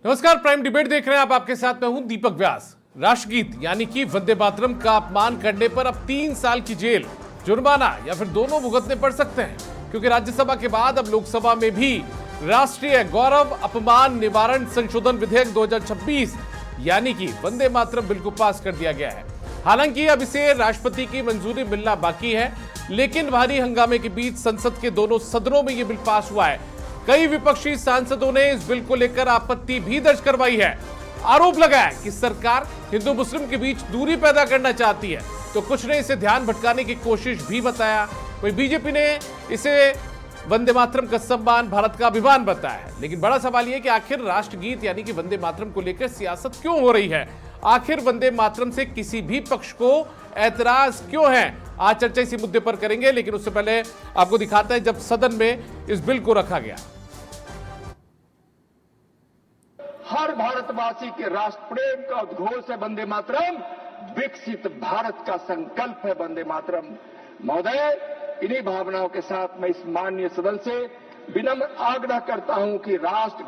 नमस्कार, prime debate देख रहे हैं आप। आपके साथ मैं हूं दीपक व्यास। राष्ट्रगीत यानी कि वंदे मातरम का अपमान करने पर अब 3 साल की जेल, जुर्माना या फिर दोनों भुगतने पड़ सकते हैं, क्योंकि राज्यसभा के बाद अब लोकसभा में भी राष्ट्रीय गौरव अपमान निवारण संशोधन विधेयक 2026 यानी कि वंदे मातरम बिल को पास कर दिया गया है। हालांकि अब इसे राष्ट्रपति की मंजूरी मिलना बाकी है, लेकिन भारी हंगामे के बीच संसद के दोनों सदनों में यह बिल पास हुआ है। कई विपक्षी सांसदों ने इस बिल को लेकर आपत्ति भी दर्ज करवाई है। आरोप लगाया कि सरकार हिंदू मुस्लिम के बीच दूरी पैदा करना चाहती है, तो कुछ ने इसे ध्यान भटकाने की कोशिश भी बताया। वहीं बीजेपी ने इसे वंदे मातरम का सम्मान, भारत का अभिमान बताया है। लेकिन बड़ा सवाल यह कि आखिर राष्ट्रगीत यानी कि वंदे मातरम को लेकर सियासत क्यों हो रही है? आखिर वंदे मातरम से किसी भी पक्ष को ऐतराज क्यों है? आज चर्चा इसी मुद्दे पर करेंगे, लेकिन उससे पहले आपको दिखाते हैं जब सदन में इस बिल को रखा गया। हर भारतवासी के राष्ट्र प्रेम का उद्घोष है वंदे मातरम, विकसित भारत का संकल्प है वंदे मातरम। महोदय, इन्हीं भावनाओं के साथ मैं इस माननीय सदन से विनम्र आग्रह करता हूं कि राष्ट्र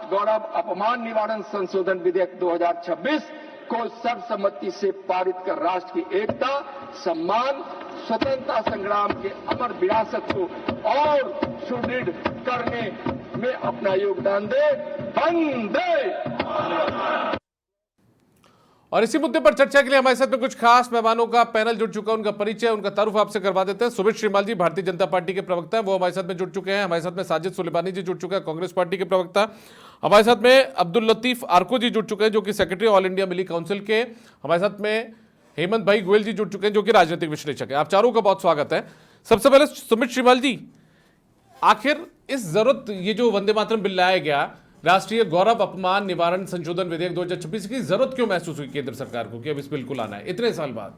गौरव अपमान निवारण संशोधन विधेयक 2026 को सर्वसम्मति से पारित कर राष्ट्र की एकता, सम्मान, स्वतंत्रता संग्राम के अमर विरासत को और सुदृढ़ करने में अपना योगदान दे। वंदे। और इसी मुद्दे पर चर्चा के लिए हमारे साथ में कुछ खास मेहमानों का पैनल जुड़ चुका है। उनका परिचय, उनका तारुफ आपसे करवा देते हैं। सुमित श्रीमाल जी भारतीय जनता पार्टी के प्रवक्ता हैं, वो हमारे साथ में जुड़ चुके हैं। हमारे साथ में साजिद सुलेमानी जी जुड़ चुके हैं, कांग्रेस पार्टी के प्रवक्ता। हमारे साथ में अब्दुल लतीफ आर्को जी जुड़ चुके हैं, जो कि सेक्रेटरी ऑल इंडिया मिली काउंसिल के। हमारे साथ में हेमंत भाई गोयल जी जुड़ चुके हैं, जो कि राजनीतिक विश्लेषक है। आप चारों का बहुत स्वागत है। सबसे पहले सुमित श्रीमाल जी, आखिर इस जरूरत, ये जो वंदे मातरम बिल लाया गया, राष्ट्रीय गौरव अपमान निवारण संशोधन विधेयक 2026 की जरूरत क्यों महसूस हुई केंद्र सरकार को कि अब इस बिल को लाना है इतने साल बाद?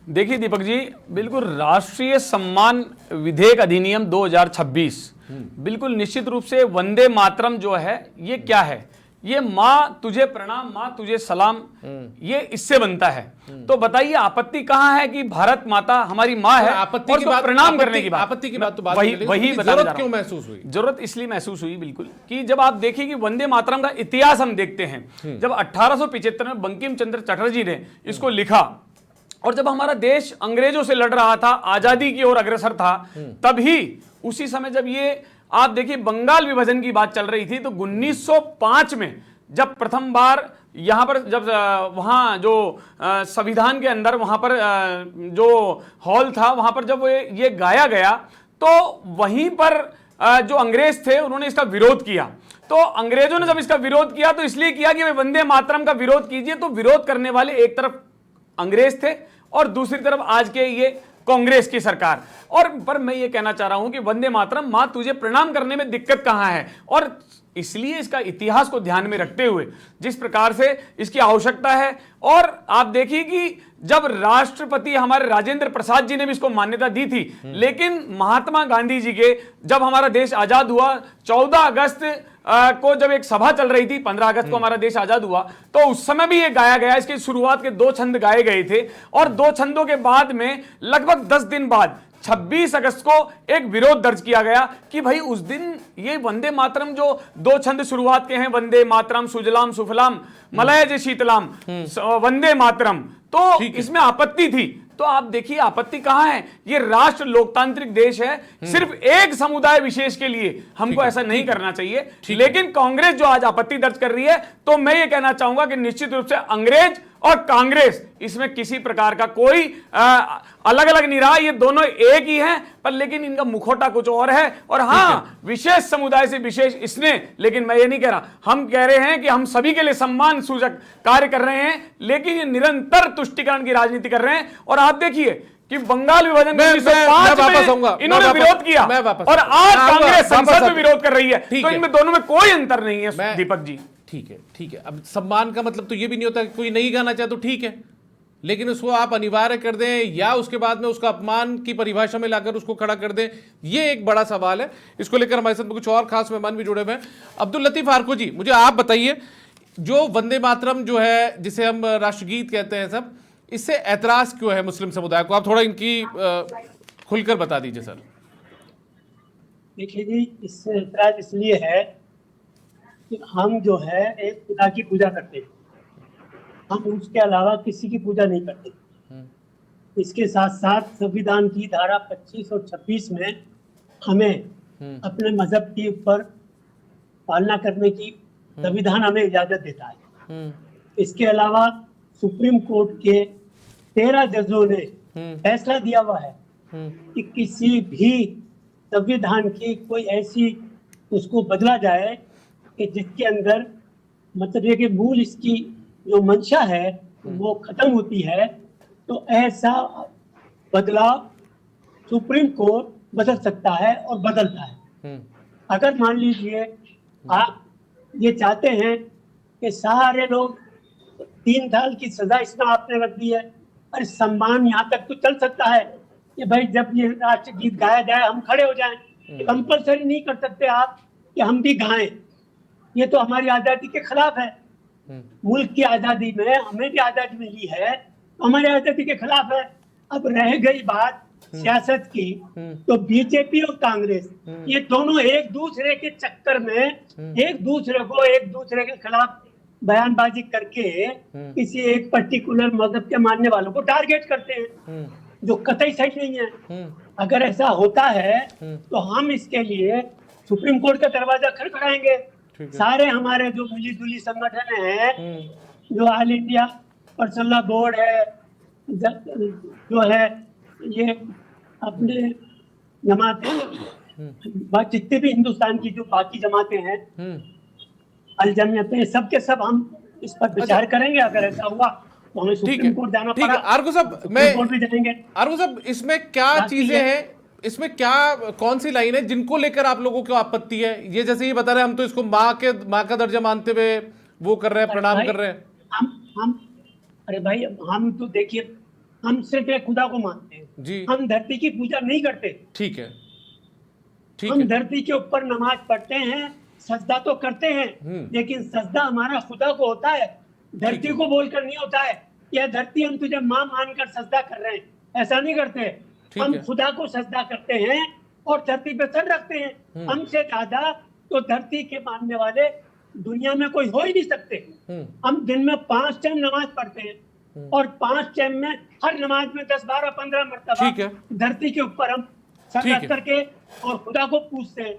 देखिए दीपक जी, बिल्कुल राष्ट्रीय सम्मान विधेयक अधिनियम 2026 बिल्कुल निश्चित रूप से वंदे मातरम जो है ये क्या है, ये माँ तुझे प्रणाम, माँ तुझे सलाम, ये इससे बनता है। तो बताइए आपत्ति कहाँ है कि भारत माता हमारी माँ है, आपत्ति की बात, प्रणाम करने की बात, आपत्ति की बात तो बात वही जरूरत क्यों महसूस हुई? जरूरत इसलिए महसूस हुई बिल्कुल कि जब आप देखिए कि वंदे मातरम का इतिहास हम देखते हैं। जब 1875 में बंकिम चंद्र चटर्जी ने इसको लिखा और जब हमारा देश अंग्रेजों से लड़ रहा था, आजादी की ओर अग्रसर था, तभी उसी समय जब ये आप देखिए बंगाल विभाजन की बात चल रही थी, तो 1905 में जब प्रथम बार यहां पर जब वहां जो संविधान के अंदर वहां पर जो हॉल था वहां पर जब ये गाया गया, तो वहीं पर जो अंग्रेज थे उन्होंने इसका विरोध किया। तो अंग्रेजों ने जब इसका विरोध किया तो इसलिए किया कि वंदे मातरम का विरोध कीजिए। तो विरोध करने वाले एक तरफ अंग्रेज थे और दूसरी तरफ आज के ये कांग्रेस की सरकार। और पर मैं ये कहना चाह रहा हूं कि वंदे मातरम, मां तुझे प्रणाम करने में दिक्कत कहां है, और इसलिए इसका इतिहास को ध्यान में रखते हुए जिस प्रकार से इसकी आवश्यकता है। और आप देखिए कि जब राष्ट्रपति हमारे राजेंद्र प्रसाद जी ने भी इसको मान्यता दी थी, लेकिन महात्मा गांधी जी के जब हमारा देश आजाद हुआ 14 अगस्त को जब एक सभा चल रही थी, 15 अगस्त को हमारा देश आजाद हुआ, तो उस समय भी ये गाया गया। इसकी शुरुआत के 2 छंद गाए गए थे और 2 छंदों के बाद में लगभग 10 दिन बाद 26 अगस्त को एक विरोध दर्ज किया गया कि भाई उस दिन ये वंदे मातरम जो 2 छंद शुरुआत के हैं, वंदे मातरम सुजलाम सुफलाम मलयज शीतलाम वंदे मातरम, तो इसमें आपत्ति थी। तो आप देखिए आपत्ति कहां है, ये राष्ट्र लोकतांत्रिक देश है, सिर्फ एक समुदाय विशेष के लिए हमको ऐसा नहीं करना चाहिए। लेकिन कांग्रेस जो आज आपत्ति दर्ज कर रही है, तो मैं ये कहना चाहूंगा कि निश्चित रूप से अंग्रेज और कांग्रेस इसमें किसी प्रकार का कोई अलग अलग नहीं रहा, ये दोनों एक ही हैं, पर लेकिन इनका मुखौटा कुछ और है। और हाँ, विशेष समुदाय से विशेष इसने, लेकिन मैं ये नहीं कह रहा, हम कह रहे हैं कि हम सभी के लिए सम्मान सूचक कार्य कर रहे हैं, लेकिन ये निरंतर तुष्टीकरण की राजनीति कर रहे हैं। और आप देखिए कि बंगाल विभाजन में 1905 में इन्होंने विरोध किया और आज कांग्रेस संसद में विरोध कर रही है, तो इनमें दोनों में कोई अंतर नहीं है दीपक जी। ठीक है। अब सम्मान का मतलब तो ये भी नहीं होता कि कोई नहीं गाना चाहे तो ठीक है, लेकिन उसको आप अनिवार्य कर दें या उसके बाद में उसका अपमान की परिभाषा में लाकर उसको खड़ा कर दें, ये एक बड़ा सवाल है। इसको लेकर हमारे साथ में कुछ और खास मेहमान भी जुड़े हुए हैं। अब्दुल लतीफ आर्को जी, मुझे आप बताइए, जो वंदे मातरम जो है, जिसे हम राष्ट्रगीत कहते हैं सब, इससे ऐतराज क्यों है मुस्लिम समुदाय को? आप थोड़ा इनकी खुलकर बता दीजिए सर। देखिए जी, इससे ऐतराज इसलिए है कि हम जो है एक खुदा की पूजा करते हैं, हम उसके अलावा किसी की पूजा नहीं करते। इसके साथ साथ संविधान की धारा 25 और 26 में हमें अपने मजहब के ऊपर पालना करने की संविधान हमें इजाजत देता है। इसके अलावा सुप्रीम कोर्ट के 13 जजों ने फैसला दिया हुआ है कि किसी भी संविधान की कोई ऐसी उसको बदला जाए कि जिसके अंदर मतलब ये कि मूल इसकी जो मंशा है वो खत्म होती है, तो ऐसा बदलाव सुप्रीम कोर्ट बदल सकता है और बदलता है। अगर मान लीजिए आप ये चाहते हैं कि सारे लोग 3 साल की सजा इसमें आपने रख दी है, और सम्मान यहाँ तक तो चल सकता है कि भाई जब ये राष्ट्रगीत गाया जाए हम खड़े हो जाएं, कंपल्सरी नहीं कर सकते आप कि हम भी गाएं। ये तो हमारी आजादी के खिलाफ है। मुल्क की आजादी में हमें भी आजादी मिली है, हमारी आजादी के खिलाफ है। अब रह गई बात सियासत की, तो बीजेपी और कांग्रेस ये दोनों एक दूसरे के चक्कर में एक दूसरे के खिलाफ बयानबाजी करके किसी एक पर्टिकुलर मजहब के मानने वालों को टारगेट करते हैं, जो कतई सही नहीं है। अगर ऐसा होता है तो हम इसके लिए सुप्रीम कोर्ट का दरवाजा खटखटाएंगे। सारे हमारे जो मिली जुली संगठन है, जो all India personal law board है, जो है ये अपने जमातें, जितने भी हिंदुस्तान की जो बाकी जमातें हैं, अल जमियतें, सबके सब हम इस पर विचार करेंगे। अगर ऐसा हुआ तो हमें सुप्रीम कोर्ट जाना पड़ा। आर्गो साहब, आर्गो साहब, इसमें क्या चीजें हैं, इसमें क्या कौन सी लाइन है जिनको लेकर आप लोगों को आपत्ति है? ये जैसे ये बता रहे हैं हम तो इसको माँ का दर्जा मानते हुए वो कर रहे हैं, प्रणाम कर रहे हैं। हम अरे भाई, हम तो देखिए, हम सिर्फ एक खुदा को मानते हैं जी। हम धरती की पूजा नहीं करते। ठीक है, हम धरती के ऊपर नमाज पढ़ते हैं, सजदा तो करते हैं, लेकिन सजदा हमारा खुदा को होता है, धरती को बोलकर नहीं होता है। यह धरती हम तुझे माँ मानकर सजदा कर रहे हैं, ऐसा नहीं करते। हम खुदा को सजदा करते हैं और धरती पे सर रखते हैं। हमसे ज्यादा तो धरती के मानने वाले दुनिया में कोई हो ही नहीं सकते। हम दिन में 5 टाइम नमाज पढ़ते हैं और 5 टाइम में हर नमाज में 10, 12, 15 मरतबा धरती के ऊपर हम सर रख करके और खुदा को पूछते हैं।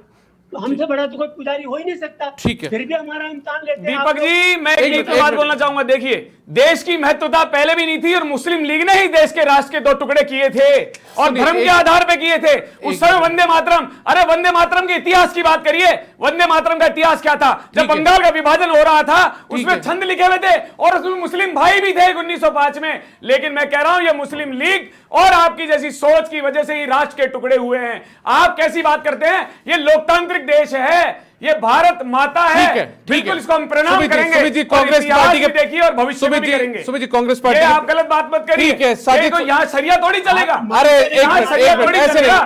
तो हमसे बड़ा तो कोई पुजारी हो ही नहीं सकता। ठीक है, फिर भी हमारा इम्तिहान लेते हैं। दीपक जी, मैं एक बात बोलना चाहूंगा। देखिए, देश की महत्वता पहले भी नहीं थी और मुस्लिम लीग ने ही देश के राष्ट्र के 2 टुकड़े किए थे और धर्म के आधार पे किए थे। उस समय वंदे मातरम, अरे वंदे मातरम के इतिहास की बात करिए। वंदे मातरम का इतिहास क्या था? जब बंगाल का विभाजन हो रहा था उसमें छंद लिखे हुए थे और उसमें मुस्लिम भाई भी थे 1905 में। लेकिन मैं कह रहा हूं, ये मुस्लिम लीग और आपकी जैसी सोच की वजह से ही राष्ट्र के टुकड़े हुए हैं। आप कैसी बात करते हैं? ये लोकतांत्रिक देश है, ये भारत माता है। बिल्कुल इसको हम प्रणाम करेंगे। सुमित जी, कांग्रेस पार्टी के देखिए और भविष्य में भी करेंगे। सुमित जी, कांग्रेस पार्टी, आप गलत बात मत करिए। ठीक है, साजिद तो यहाँ शरिया थोड़ी चलेगा। अरे एक मिनट,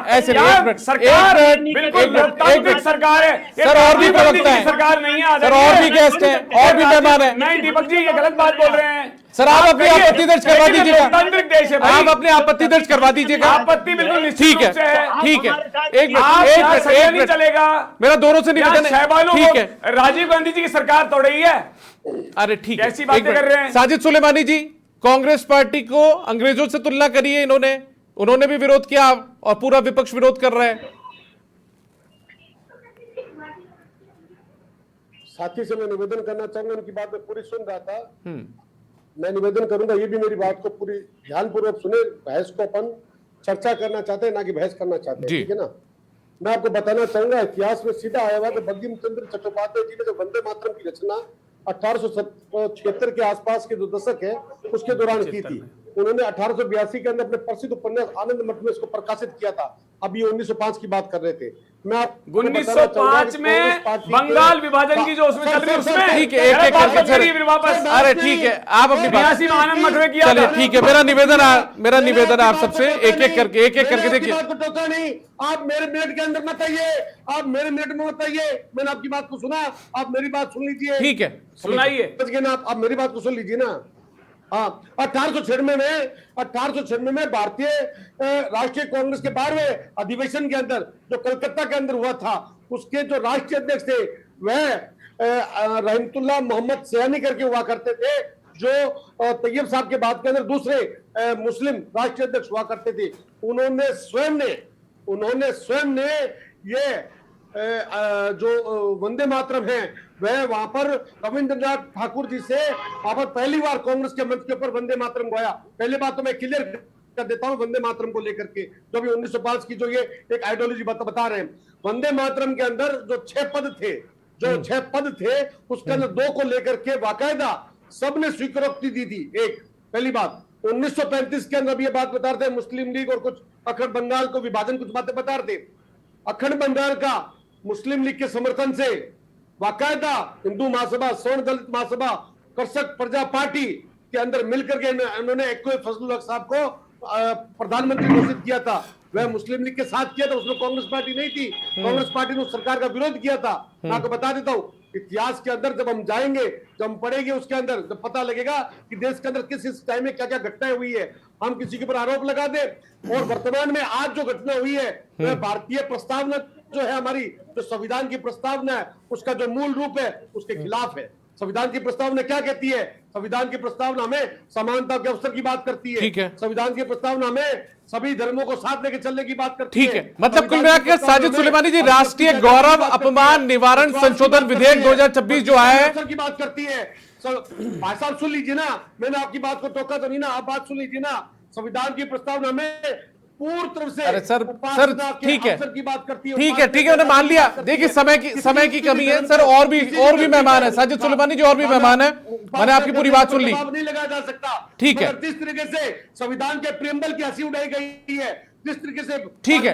ऐसे नहीं, सरकार बिल्कुल लोकतांत्रिक सरकार है सर। और भी प्रवक्ता है सरकार नहीं है, सर, और भी गेस्ट हैं, और भी मेहमान हैं। नहीं दीपक जी, ये गलत बात बोल रहे हैं सर। आप अपनी आपत्ति दर्ज करवा दीजिएगा। लोकतांत्रिक देश है, आप अपनी आपत्ति दर्ज करवा दीजिएगा। आपत्ति बिल्कुल ठीक है, ठीक है। एक मिनट चलेगा, मेरा दोनों से निवेदन है। ठीक है, राजीव गांधी जी की सरकार तोड़ रही है। अरे ठीक है, कैसी बातें कर रहे हैं साजिद सुलेमानी जी? कांग्रेस पार्टी को अंग्रेजों से तुलना करिए। उन्होंने भी विरोध किया और पूरा विपक्ष विरोध कर रहा है। साथी से मैं निवेदन करना चाहूंगा, उनकी बात मैं पूरी सुन रहा था। मैं निवेदन करूंगा, ये भी मेरी बात को पूरी ध्यानपूर्वक सुने। बहस को अपन चर्चा करना चाहते हैं, ना कि बहस करना चाहते हैं, ठीक है ना। मैं आपको बताना चाहूंगा, इतिहास में सीधा आया हुआ कि बंकिम चंद्र चट्टोपाध्याय जी ने जो वंदे मातरम की रचना 1876 के आसपास के जो दशक है उसके दौरान की थी। उन्होंने 1882 के अंदर अपने प्रसिद्ध उपन्यास आनंद मठ में इसको प्रकाशित किया था। अब ये 1905 की बात कर रहे थे। मैं आप 1905 में बंगाल विभाजन की जो उसमें चल रही है उसमें ठीक है, एक एक वापस। अरे ठीक है, आप अपनी 82 में आनंद मठ में किया। चलिए ठीक है, मेरा निवेदन आप सबसे एक एक करके देखिए। नहीं, आप मेरे मिनट के अंदर मत आइए, आप मेरे मिनट में मत आइए। मैंने आपकी बात को सुना, आप मेरी बात सुन लीजिए। ठीक है, सुनाइए ना, आप मेरी बात को सुन लीजिए ना। हाँ, 1896 में भारतीय राष्ट्रीय कांग्रेस के 12वें अधिवेशन के अंदर जो कलकत्ता के अंदर हुआ था, उसके जो राष्ट्रीय अध्यक्ष थे वह रहमतुल्लाह मोहम्मद सयानी करके हुआ करते थे, जो तैयब साहब के बाद के अंदर दूसरे मुस्लिम राष्ट्रीय अध्यक्ष हुआ करते थे। उन्होंने स्वयं ने ये जो वंदे मातरम है वह वहां पर रविंद्रनाथ ठाकुर जी से वहां पर पहली बार कांग्रेस के मंच के ऊपर वंदे मातरम गाया। पहले बात तो मैं क्लियर कर देता हूं वंदे मातरम को लेकर के, जो भी 1905 की जो ये एक आइडियोलॉजी बता रहे हैं। वंदे मातरम के अंदर जो 6 पद थे उसके अंदर 2 को लेकर के बाकायदा सबने स्वीकृति दी थी। एक पहली बात 1935 के अंदर भी ये बात बता रहे थे, मुस्लिम लीग और कुछ अखंड बंगाल को विभाजन कुछ बातें बता रहे थे। अखंड बंगाल का मुस्लिम लीग के समर्थन से बाकायदा हिंदू महासभा, स्वर्ण दलित महासभा, कृषक प्रजा पार्टी के अंदर मिलकर के उन्होंने फजलुल हक साहब को प्रधानमंत्री घोषित किया था। वह मुस्लिम लीग के साथ किया था, उसमें कांग्रेस पार्टी नहीं थी। कांग्रेस पार्टी ने उस सरकार का विरोध किया था। मैं आपको बता देता हूं, इतिहास के अंदर जब हम जाएंगे, जब हम पढ़ेंगे, उसके अंदर जब पता लगेगा कि देश के अंदर किस टाइम में क्या क्या घटनाएं हुई है, हम किसी के ऊपर आरोप लगा दे। और वर्तमान में आज जो घटना हुई है वह भारतीय प्रस्तावना जो है, हमारी जो संविधान की प्रस्तावना है, उसका जो मूल रूप है उसके खिलाफ है। संविधान की प्रस्तावना क्या कहती है? संविधान की प्रस्तावना हमें समानता के अवसर की बात करती है। संविधान की प्रस्तावना हमें सभी धर्मों को साथ लेकर चलने की बात करती है। ठीक है, मतलब कुल मिलाकर साजिद सुलेमानी जी, राष्ट्रीय गौरव अपमान निवारण संशोधन विधेयक 2026 जो आया है की बात करती है। भाई साहब सुन लीजिए ना, मैंने आपकी बात को टोका तो नहीं ना, आप बात सुन लीजिए ना। संविधान की प्रस्तावना में पूर्ण तरफ से, अरे सर ठीक है, की बात करती है। ठीक है, मैंने मान लिया। देखिए समय की कमी है सर, और भी मेहमान है। साजिद सुलेमानी जी और भी मेहमान है, मैंने आपकी पूरी बात सुन ली। नहीं लगाया जा सकता। ठीक है, जिस तरीके से संविधान के प्रियम्बल की हंसी उड़ाई गई है, जिस तरीके से ठीक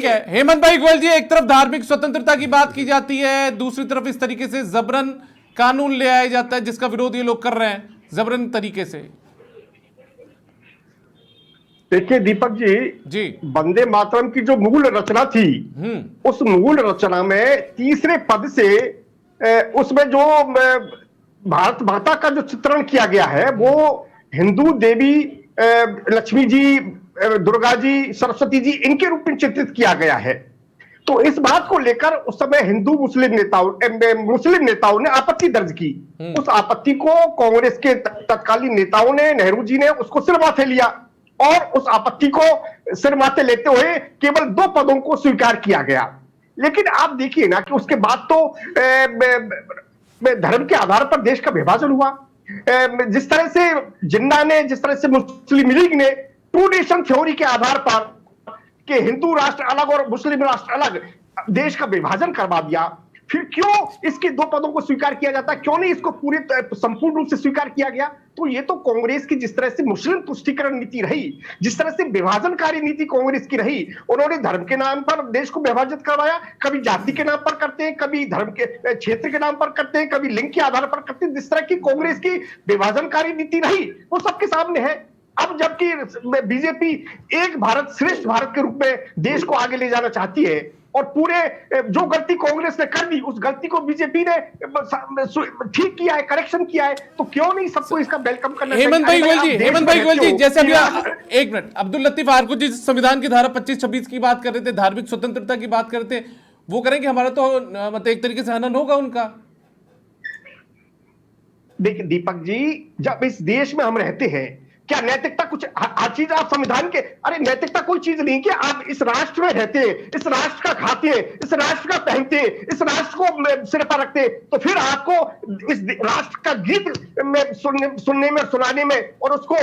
है। हेमंत भाई गोयल जी, एक तरफ धार्मिक स्वतंत्रता की बात की जाती है, दूसरी तरफ इस तरीके से जबरन कानून ले आया जाता है जिसका विरोध ये लोग कर रहे हैं जबरन तरीके से। देखिए दीपक जी, वंदे मातरम की जो मूल रचना थी, उस मूल रचना में तीसरे पद से उसमें जो भारत माता का जो चित्रण किया गया है वो हिंदू देवी लक्ष्मी जी, दुर्गा जी, सरस्वती जी, इनके रूप में चित्रित किया गया है। तो इस बात को लेकर उस समय हिंदू मुस्लिम नेताओं ने आपत्ति दर्ज की। उस आपत्ति को कांग्रेस के तत्कालीन नेताओं ने, नेहरू जी ने उसको सिर माथे लिया और उस आपत्ति को सिर माथे लेते हुए केवल 2 पदों को स्वीकार किया गया। लेकिन आप देखिए ना कि उसके बाद तो धर्म के आधार पर देश का विभाजन हुआ। जिस तरह से जिन्ना ने, जिस तरह से मुस्लिम लीग ने 2 नेशन थ्योरी के आधार पर कि हिंदू राष्ट्र अलग और मुस्लिम राष्ट्र अलग देश का विभाजन करवा दिया, फिर क्यों इसके 2 पदों को स्वीकार किया जाता है? क्यों नहीं इसको पूरे संपूर्ण रूप से स्वीकार किया गया? तो ये तो कांग्रेस की जिस तरह से मुस्लिम तुष्टीकरण नीति रही, जिस तरह से विभाजनकारी नीति कांग्रेस की रही, उन्होंने धर्म के नाम पर देश को विभाजित करवाया। कभी जाति के नाम पर करते हैं, कभी धर्म के क्षेत्र के नाम पर करते हैं, कभी लिंग के आधार पर करते हैं। जिस तरह की कांग्रेस की विभाजनकारी नीति रही वो सबके सामने है। अब जबकि बीजेपी एक भारत श्रेष्ठ भारत के रूप में देश को आगे ले जाना चाहती है और पूरे जो गलती कांग्रेस ने कर दी उस गलती को बीजेपी ने ठीक किया है, करेक्शन किया है, तो क्यों नहीं सबको इसका वेलकम करना चाहिए? हेमंत भाई गोयल जी, जैसे अभी एक मिनट, अब्दुल लतीफ आरकू जी संविधान की धारा 25-26 की बात कर रहे थे, धार्मिक स्वतंत्रता की बात कर रहे थे, वो करेंगे हमारा तो मतलब एक तरीके से हनन होगा उनका। देखिए दीपक जी, जब इस देश में हम रहते हैं, क्या नैतिकता कुछ हर चीज आप संविधान के, अरे नैतिकता कोई चीज नहीं कि आप इस राष्ट्र में रहते हैं, इस राष्ट्र का खाते हैं, इस राष्ट्र का पहनते हैं, इस राष्ट्र को सिर पर रखते हैं, तो फिर आपको इस राष्ट्र का गीत में सुनने में, सुनाने में और उसको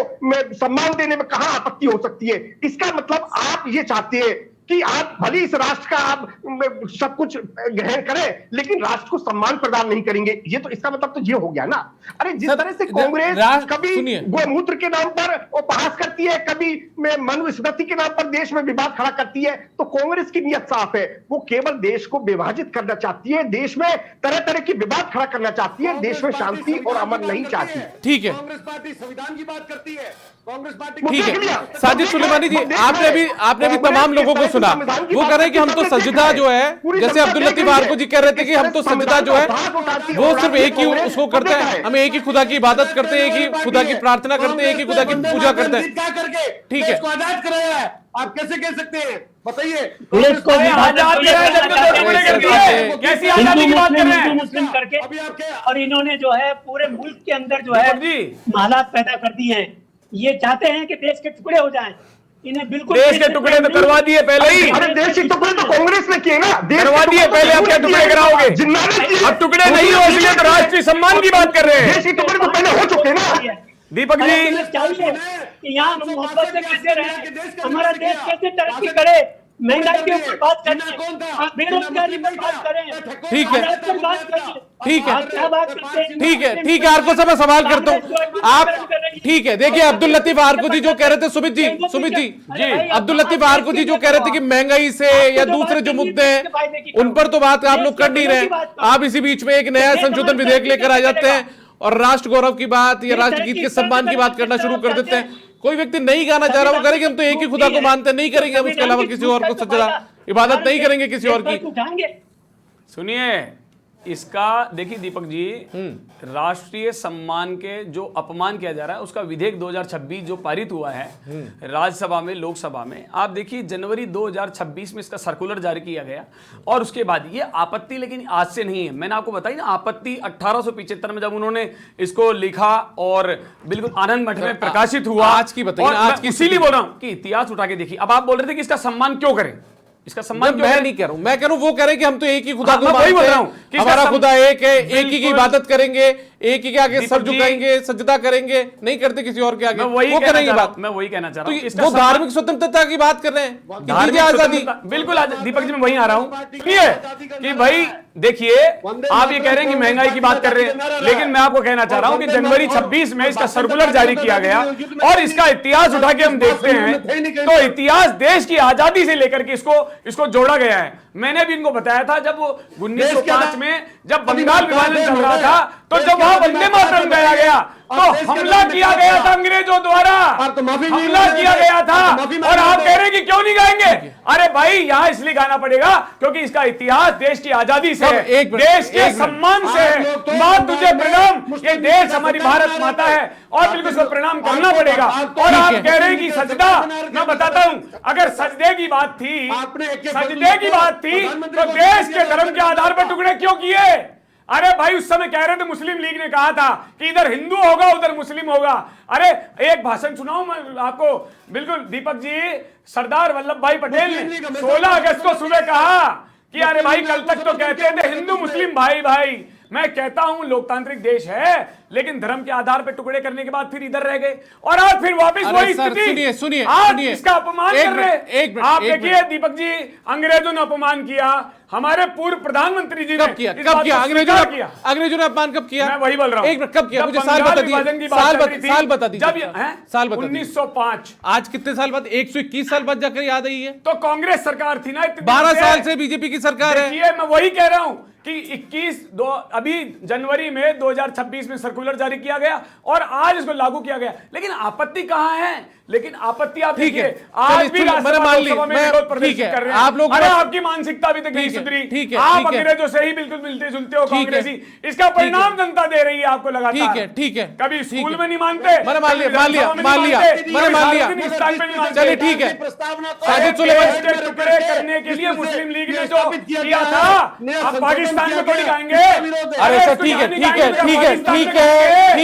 सम्मान देने में कहां आपत्ति हो सकती है? इसका मतलब आप ये चाहते हैं कि आप भले इस राष्ट्र का आप सब कुछ ग्रहण करें लेकिन राष्ट्र को सम्मान प्रदान नहीं करेंगे। ये तो इसका मतलब तो ये हो गया ना। अरे जिस तरह से कांग्रेस कभी गोमूत्र के नाम पर उपहास करती है, कभी मनुस्मृति के नाम पर देश में विवाद खड़ा करती है, तो कांग्रेस की नियत साफ है, वो केवल देश को विभाजित करना चाहती है, देश में तरह तरह की विवाद खड़ा करना चाहती है, देश में शांति और अमन नहीं चाहती। ठीक है, कांग्रेस पार्टी संविधान की बात करती है, कांग्रेस पार्टी। ठीक है साजिद सुलेमानी जी, आपने भी तमाम लोगों को सुना, वो कह रहे हैं कि हम तो सजदा जो है, जैसे अब्दुल लतीफ आरकू जी कह रहे थे कि हम तो सजदा जो है वो सिर्फ एक ही उसको करते हैं, हम एक ही खुदा की इबादत करते हैं, एक ही खुदा की प्रार्थना करते हैं, एक ही खुदा की पूजा करते हैं। ठीक है, आप कैसे कह सकते हैं? बताइए। देश को आजाद किया है जबकि दो टुकड़े कर दिए, कैसी आजादी की बात कर रहे हैं? मुस्लिम करके अभी आप क्या और इन्होंने जो है पूरे मुल्क के अंदर जो है जी। हालात पैदा कर दिए हैं। ये चाहते हैं कि देश के टुकड़े हो जाएं। इन्हें बिल्कुल देश के टुकड़े तो करवा दिए पहले ही। अरे देश के टुकड़े तो कांग्रेस ने किए ना, देश करवा के दिए टुकड़े पहले, अब क्या टुकड़े कराओगे? जिन्ना ने किए। अब टुकड़े नहीं हो इसलिए तो राष्ट्रीय सम्मान की बात कर रहे हैं। देश के टुकड़े तो पहले हो चुके ना। दीपक जी, चाहिए कि यहाँ मोहब्बत से कैसे रहे, हमारा देश कैसे तरक्की करे, महंगाई के ऊपर बात करें, बेरोजगारी पर बात करें, ठीक है। हालात पर बात करें। ठीक है। आप क्या बात करते हैं? ठीक है आरको साहब, मैं सवाल करता हूँ आप। ठीक है, देखिए अब्दुल लतीफ आरको जी जो कह रहे थे, सुमित जी अब्दुल लतीफ आरको जी जो कह रहे थे कि महंगाई से या दूसरे जो मुद्दे हैं उन पर तो बात आप लोग कर नहीं रहे। आप इसी बीच में एक नया संशोधन विधेयक लेकर आ जाते हैं और राष्ट्र गौरव की बात या राष्ट्रगीत के सम्मान की बात करना शुरू कर देते हैं। कोई व्यक्ति नहीं गाना चाह रहा, वो करेंगे हम तो एक ही खुदा को मानते नहीं करेंगे, हम उसके अलावा किसी और को सजदा इबादत नहीं करेंगे किसी और की। सुनिए इसका, देखिए दीपक जी, राष्ट्रीय सम्मान के जो अपमान किया जा रहा है उसका विधेयक 2026 जो पारित हुआ है राज्यसभा में, लोकसभा में, आप देखिए जनवरी 2026 में इसका सर्कुलर जारी किया गया और उसके बाद ये आपत्ति, लेकिन आज से नहीं है। मैंने आपको बताई ना, आपत्ति 1875 में जब उन्होंने इसको लिखा और बिल्कुल आनंद मठ में प्रकाशित हुआ। आज की बताइए, आज की इसीलिए बोल रहा हूं कि इतिहास उठा के देखिए। अब आप बोल रहे थे कि इसका सम्मान क्यों करें, इसका सम्मान क्यों मैं करें? नहीं कह रहा हूं, मैं कह रहा हूं वो कह रहे हैं कि हम तो एक ही खुदा को मैं वही बोल मानते रहा हैं, हूं कि हमारा इसका खुदा एक है, एक ही की बिल्कुल। इबादत करेंगे, एक ही के आगे सर दीपक जी, झुकाएंगे, सजदा करेंगे, नहीं करते किसी और के आगे। मैं वही वो कहना करेंगे चाह रहा बात। हूं, मैं वही कहना चाह तो रहा हूं। इसका वो सम्मान- धार्मिक स्वतंत्रता की बात कर रहे हैं, कि धार्मिक दीजिए आजादी। स्वतंत्रता- बिल्कुल दीपक जी मैं वहीं आ रहा हूं कि भाई देखिए आप ये कह रहे हैं कि महंगाई की बात कर रहे हैं, लेकिन मैं आपको कहना चाह रहा हूं कि जनवरी 26 में इसका सर्कुलर जारी किया गया और इसका इतिहास उठा के हम देखते हैं तो इतिहास देश की आजादी से लेकर के इसको जोड़ा गया है। मैंने भी इनको बताया था जब 1905 में जब बंगाल विभाजन चल रहा था तो जब वहां वंदे मातरम गाया गया तो हमला किया गया था अंग्रेजों द्वारा, हमला किया गया था और आप कह रहे हैं कि क्यों नहीं गाएंगे? अरे भाई यहां इसलिए गाना पड़ेगा क्योंकि इसका इतिहास देश की आजादी से है, देश के सम्मान से है। मां तुझे प्रणाम, ये देश हमारी भारत माता है और बिल्कुल इसको प्रणाम करना पड़ेगा। और आप कह रहे हैं कि सजदा, मैं बताता हूं, अगर सजदे की बात थी, सजदे की बात थी तो देश के धर्म के आधार पर टुकड़े क्यों किए? अरे भाई उस समय कह रहे थे, मुस्लिम लीग ने कहा था कि इधर हिंदू होगा उधर मुस्लिम होगा। अरे एक भाषण सुनाऊं मैं आपको, बिल्कुल दीपक जी, सरदार वल्लभ भाई पटेल ने 16 अगस्त को सुबह कहा कि अरे भाई कल तक तो कहते थे हिंदू मुस्लिम भाई भाई। मैं कहता हूं लोकतांत्रिक देश है लेकिन धर्म के आधार पर टुकड़े करने के बाद फिर इधर रह गए और आज फिर वापस वही स्थिति। सुनिए आप इसका अपमान कर रहे हैं। आप देखिए दीपक जी, अंग्रेजों ने अपमान किया, हमारे पूर्व प्रधानमंत्री जी ने कब किया अंग्रेजों ने अपमान कब किया? मैं वही बोल रहा हूं। एक मिनट, कब किया? मुझे साल बता दीजिए, साल बता दीजिए। साल बता दीजिए। 1905। आज कितने साल बाद? 121 साल बाद जाकर याद आई है। तो कांग्रेस सरकार थी ना, 12 साल से बीजेपी की सरकार है। देखिए मैं वही कह रहा हूं कि अभी जनवरी में 2026 में सर्कुलर जारी किया गया और आज इसको लागू किया गया, लेकिन आपत्ति कहां है? लेकिन आपत्ति आप ठीक है, देखिए आज भी मैंने मान ली, विरोध प्रदर्शित कर रहे हैं। आप लोग, अरे आपकी मानसिकता अभी तक नहीं सुधरी। ठीक है, आप अंग्रेजों से ही बिल्कुल मिलते जुलते हो कांग्रेसी, इसका परिणाम जनता दे रही है आपको लगातार। ठीक है, कभी स्कूल में नहीं मानते, मैंने मान लिया। चलिए ठीक है, साजिद सुलेमान टुकड़े करने के लिए मुस्लिम लीग ने जो किया था अब पाकिस्तान में थोड़ी गाएंगे। अरे सर ठीक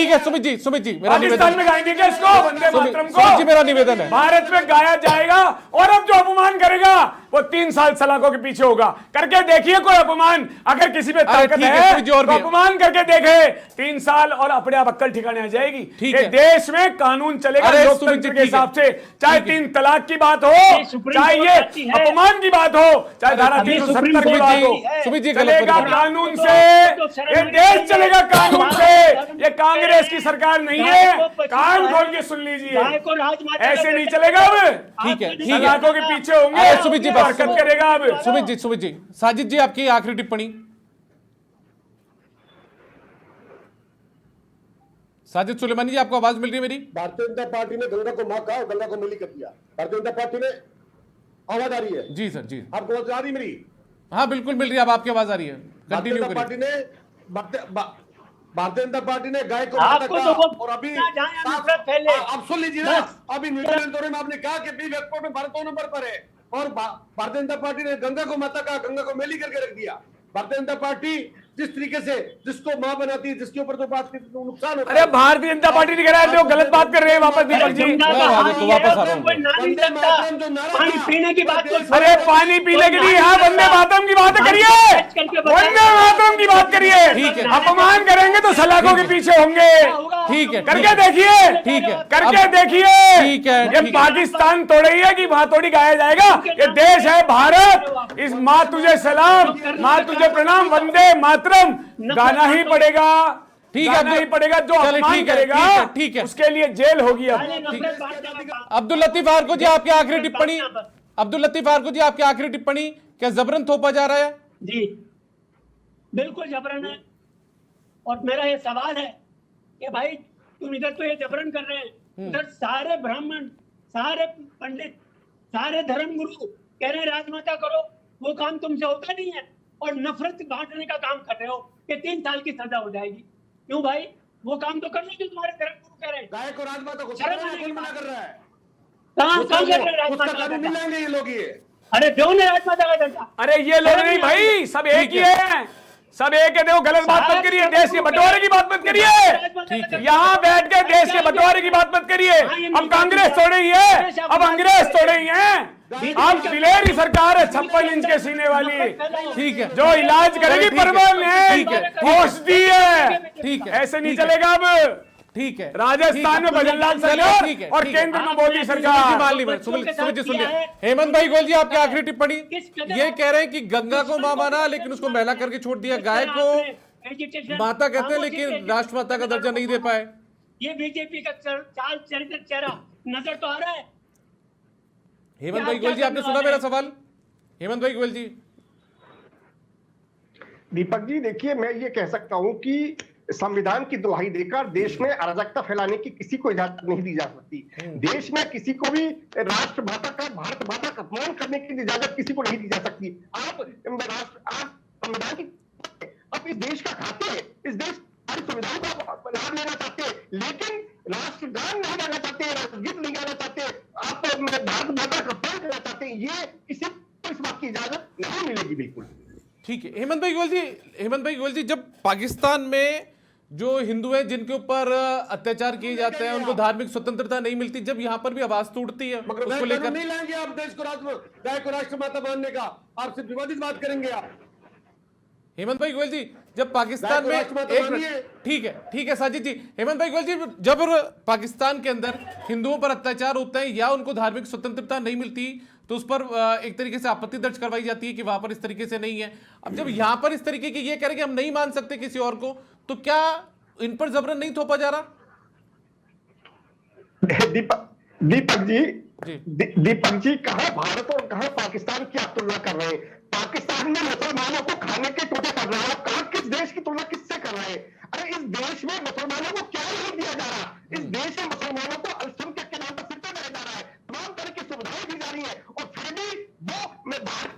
है सुमित जी मेरा पाकिस्तान में गाएंगे क्या इसको, वंदे मातरम को? सुमित जी मेरा निवेदन है, भारत में गाया जाएगा और अब जो अपमान करेगा वो 3 साल सलाखों के पीछे होगा। करके देखिए कोई अपमान, अगर किसी पे ताकत है तो अपमान करके देखे, 3 साल और अपने आप अक्कल ठिकाने आ जाएगी। देश में कानून चलेगा लोकतंत्र के हिसाब से, चाहे 3 तलाक की बात हो, चाहे ये अपमान की बात हो, चाहे धारा 370 की बात हो, सुमित जी चलेगा कानून से, ये देश चलेगा कानून से। ये कांग्रेस की सरकार नहीं है, कान खोल के सुन लीजिए, ऐसे नहीं चलेगा। अब ठीक है सलाखों के पीछे होंगे, सुमित जी हरकत करेगा। अब सुमित जी साजिद जी आपकी आखिरी टिप्पणी। साजिद सुलेमानी जी आपको आवाज मिल रही है मेरी? भारतीय जनता पार्टी ने गंगा को मां कहा और गंगा को मिली कर दिया। भारतीय जनता पार्टी ने आवाज आ रही है? जी सर जी, आपको आवाज आ रही मेरी? हाँ बिल्कुल मिल रही है, अब आपकी आवाज आ रही है, कंटिन्यू भारतीय जनता पार्टी ने भारतीय जनता पार्टी ने गाय को आपको माता तो वो कहा और अभी जहाँ नफरत फैले। आप सुन लीजिए ना, बस। अभी न्यूजीलैंड दौरे में आपने कहा कि बीफ एक्सपोर्ट में भारत 2 नंबर पर है, और भारतीय जनता पार्टी ने गंगा को माता कहा, गंगा को मेली करके रख दिया। भारतीय जनता पार्टी जिस तरीके से जिसको मां बनाती है, जिसके ऊपर तो बात की तो नुकसान होता है। अरे भारतीय जनता पार्टी नहीं कह रहा है, जो गलत बात कर रहे हैं वापस दीपक जी। गंगा का वापस पानी है, आ रहा उसमें हूं। कोई ना नहीं वंदे सकता। मातरम जो नारा पानी था, पीने की बात को अरे पानी पीने के लिए यहाँ वंदे मातरम की बात करिए, वंदे मातरम की बात करिए। ठीक है। अपमान करेंगे तो सलाखों के पीछे होंगे। ठीक है, करके देखिए, ठीक है, करके अब- देखिए। ठीक है, ये ठीक है। पाकिस्तान तोड़े है कि वहां थोड़ी गाया जाएगा। ये देश है भारत, इस माँ तुझे सलाम, माँ तुझे प्रणाम, वंदे मातरम गाना ही पड़ेगा। ठीक है, गाना ही पड़ेगा। जो चलिए, अपमान ठीक है, करेगा ठीक है, ठीक है। उसके लिए जेल होगी अब। अब्दुल लतीफ आरको जी, आपकी आखिरी टिप्पणी। अब्दुल लतीफ आरको जी, आपकी आखिरी टिप्पणी। क्या जबरन थोपा जा रहा है? जी बिल्कुल जबरन है। और मेरा ये सवाल है कि भाई तुम इधर तो ये जबरन कर रहे हैं, उधर सारे ब्राह्मण, सारे पंडित, सारे धर्मगुरु कह रहे हैं राजमाता करो, वो काम तुमसे होता नहीं है, और नफरत बांटने का काम कर रहे हो कि 3 साल की सजा हो जाएगी। क्यों भाई? वो काम तो करने जो तुम्हारे धर्मगुरु कह रहे हैं। गाय को राजमाता को शर्म आने की कौन मना बात। कर रहा है? कहाँ उसका कर रहे हैं उसका राजमाता कानून का? नहीं लाएंगे ये लोग। ये अरे क्यों नहीं राजमाता का दर्जा? अरे ये लोग नहीं भाई, सब एक ही है, सब एक है। देखो गलत बात मत करिए, देश के बंटवारे की बात मत करिए। यहाँ बैठ के देश के बंटवारे की बात मत करिए। अब कांग्रेस तोड़ रही है, अब अंग्रेज तोड़ रही है। अब दिलेरी सरकार है 56 इंच के सीने वाली, ठीक है, जो इलाज करेगी परमानेंट ठीक है, औषधि है। ठीक है, ऐसे नहीं ठीक है। चलेगा अब। ठीक है, राजस्थान में भजनलाल चलिए, सरकार ठीक है, और ठीक है। केंद्र में मोदी सरकार। सुमित जी सुनिए। हेमंत भाई गोयल जी, आपकी आखिरी टिप्पणी। ये कह रहे हैं कि गंगा को मां माना, लेकिन उसको महिला करके छोड़ दिया। गाय को माता कहते हैं, लेकिन राष्ट्रमाता का दर्जा नहीं दे पाए। ये बीजेपी का चाल चरित्र चेहरा नजर तो आ रहा है। हेमंत भाई गोयल जी, आपने सुना मेरा सवाल? हेमंत भाई गोयल जी। दीपक जी देखिए, मैं ये कह सकता हूं कि संविधान की दुहाई देकर देश में अराजकता फैलाने की किसी को इजाजत नहीं दी जा सकती। देश में किसी को भी राष्ट्रभाषा का, भारत भाषा का अपमान करने की इजाजत किसी को नहीं दी जा सकती। आप संविधान की, आप इस देश का खाते हैं, इस देश हर सुविधाओं का लाभ लेना चाहते हैं, लेकिन राष्ट्रगान नहीं गाना चाहते, राष्ट्रगीत नहीं गाना चाहते, आप भारत माता का अपमान करना चाहते हैं, ये किसी को इस बात की इजाजत नहीं मिलेगी बिल्कुल। ठीक है हेमंत भाई गोयल जी, जब पाकिस्तान में जो हिंदू हैं जिनके ऊपर अत्याचार किए जाते हैं, उनको धार्मिक स्वतंत्रता नहीं मिलती, जब यहाँ पर भी आवाज टूटती है मगर उसको लेकर, नहीं लाएंगे आप देश को गाय को राष्ट्रमाता मानने का। आप सिर्फ विवादित बात करेंगे आप। हेमंत भाई गोयल जी, जब पाकिस्तान में ठीक है साजिद जी। हेमंत भाई गोयल जी, जब पाकिस्तान के अंदर हिंदुओं पर अत्याचार होते हैं या उनको धार्मिक स्वतंत्रता नहीं मिलती, तो उस पर एक तरीके से आपत्ति दर्ज करवाई जाती है कि वहां पर इस तरीके से नहीं है। अब जब यहां पर इस तरीके की ये कह रहे कि हम नहीं मान सकते किसी और को, तो क्या इन पर जबरन नहीं थोपा जा रहा? दीपक जी कहां भारत और कहां पाकिस्तान की आप तुलना कर रहे हैं? पाकिस्तान में मुसलमानों को खाने के टोटे कर रहा है, कहां किस देश की तुलना किससे कर रहे हैं? अरे इस देश में मुसलमानों को क्या नहीं दिया जा रहा? इस देश में मुसलमानों को अल्पसंख्यक के नाम पर सिर पे लगाया जा रहा है, तमाम तरह की सुविधाएं दी जा रही है, और फिर भी वो भारत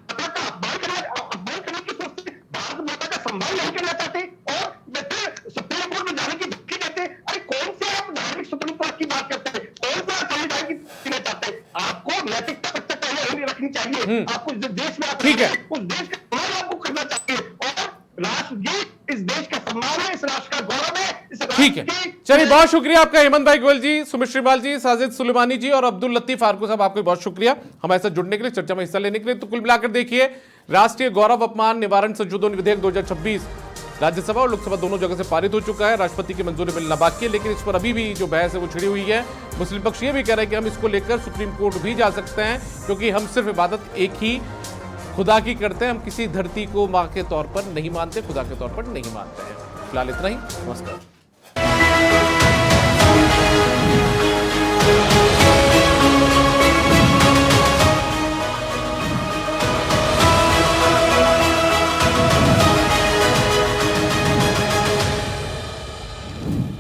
माता का अपमान करने की सोचते, भारत माता का सम्मान नहीं करना चाहते, और फिर सुप्रीम कोर्ट में जाने की धमकी देते। अरे कौन से आप धार्मिक स्वतंत्रता की बात करते हैं? कौन सा संविधान की देना चाहते हैं? आपको नैतिकता सबसे पहले रखनी चाहिए। आपको इस देश में ठीक है, उस देश का सम्मान आपको करना चाहिए, और राष्ट्रगीत इस देश का सम्मान है, इस राष्ट्र का गौरव है। ठीक है, चलिए बहुत शुक्रिया आपका हेमंत भाई गोयल जी, सुमित श्रीवाल जी, साजिद सुलेमानी जी और अब्दुल लतीफ आरको साहब, आपको बहुत शुक्रिया हमारे साथ जुड़ने के लिए, चर्चा में हिस्सा लेने के लिए। तो कुल मिलाकर देखिए, राष्ट्रीय गौरव अपमान निवारण संशोधन विधेयक 2026 राज्यसभा और लोकसभा दोनों जगह से पारित हो चुका है। राष्ट्रपति की मंजूरी मिलना बाकी है, लेकिन इस पर अभी भी जो बहस है वो छिड़ी हुई है। मुस्लिम पक्ष ये भी कह रहे हैं कि हम इसको लेकर सुप्रीम कोर्ट भी जा सकते हैं, क्योंकि हम सिर्फ इबादत एक ही खुदा की करते हैं, हम किसी धरती को मां के तौर पर नहीं मानते, खुदा के तौर पर नहीं मानते हैं। फिलहाल इतना ही, नमस्कार।